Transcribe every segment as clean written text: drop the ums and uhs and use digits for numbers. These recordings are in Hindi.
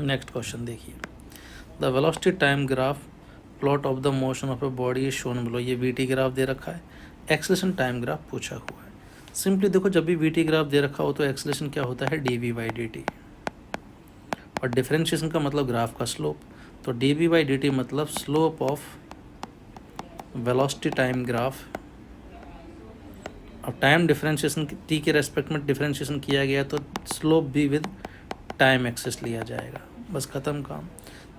नेक्स्ट क्वेश्चन देखिए, the velocity time graph plot of the motion of a body is shown below. ये वी टी ग्राफ दे रखा है, एक्सेलेरेशन टाइम ग्राफ पूछा हुआ है। सिंपली देखो, जब भी वी टी ग्राफ दे रखा हो तो एक्सेलेरेशन क्या होता है, D V by D T, और डिफरेंशिएशन का मतलब ग्राफ का स्लोप। तो D V by D T मतलब slope of velocity time graph. अब टाइम डिफरेंशिएशन टी के रेस्पेक्ट में डिफरेंशिएशन किया गया तो स्लोप भी विद टाइम एक्सेस लिया जाएगा, बस ख़त्म काम।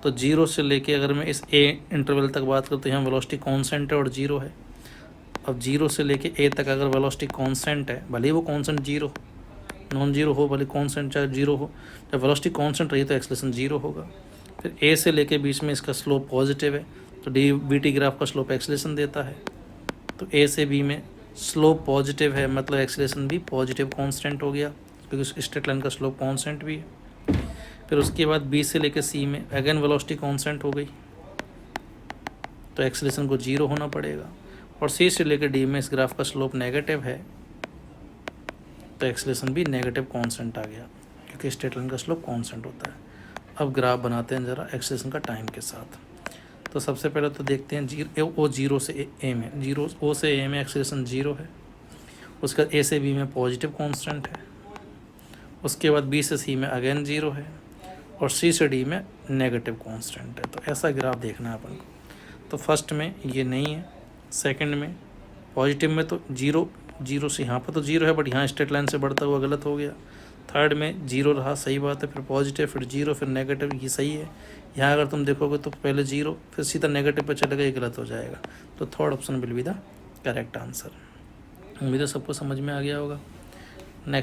तो जीरो से लेके अगर मैं इस ए इंटरवल तक बात करूँ तो यहाँ वेलोसिटी कांस्टेंट है और जीरो है। अब जीरो से लेके ए तक अगर वेलोसिटी कांस्टेंट है, भले ही वो कांस्टेंट जीरो नॉन जीरो हो, भले कांस्टेंट चाहे जीरो हो, जब वेलोसिटी कांस्टेंट रही तो एक्सेलरेशन जीरो होगा। फिर ए से लेके बीच में इसका स्लोप पॉजिटिव है, तो डी बी टी ग्राफ का स्लोप एक्सेलरेशन देता है। तो ए से बी में स्लोप पॉजिटिव है, मतलब एक्सेलरेशन भी पॉजिटिव कांस्टेंट हो गया, क्योंकि स्ट्रेट लाइन का स्लोप कांस्टेंट भी है। फिर उसके बाद बी से लेकर सी में अगेन वेलोसिटी कांस्टेंट हो गई, तो एक्सेलरेशन को जीरो होना पड़ेगा। और सी से लेकर डी में इस ग्राफ का स्लोप नेगेटिव है, तो एक्सेलरेशन भी नेगेटिव कांस्टेंट आ गया, क्योंकि स्ट्रेट लाइन का स्लोप कांस्टेंट होता है। अब ग्राफ बनाते हैं ज़रा एक्सेलरेशन का टाइम के साथ। तो सबसे पहले तो देखते हैं ओ जीरो से ए में, जीरो ओ से ए में एक्सेलरेशन जीरो है, उसका ए से बी में पॉजिटिव कांस्टेंट है, उसके बाद बी से सी में अगेन जीरो है, और सी से डी में नेगेटिव कांस्टेंट है। तो ऐसा ग्राफ देखना है अपन को। तो फर्स्ट में ये नहीं है, सेकंड में पॉजिटिव में तो जीरो, जीरो से यहाँ पर तो जीरो है, बट यहाँ स्ट्रेट लाइन से बढ़ता हुआ गलत हो गया। थर्ड में जीरो रहा, सही बात है, फिर पॉजिटिव, फिर जीरो, फिर नेगेटिव, ये सही है। यहाँ अगर तुम देखोगे तो पहले जीरो फिर सीधा नेगेटिव पे चलेगा, ये गलत हो जाएगा। तो third option will be the correct answer. उम्मीद है सबको समझ में आ गया होगा।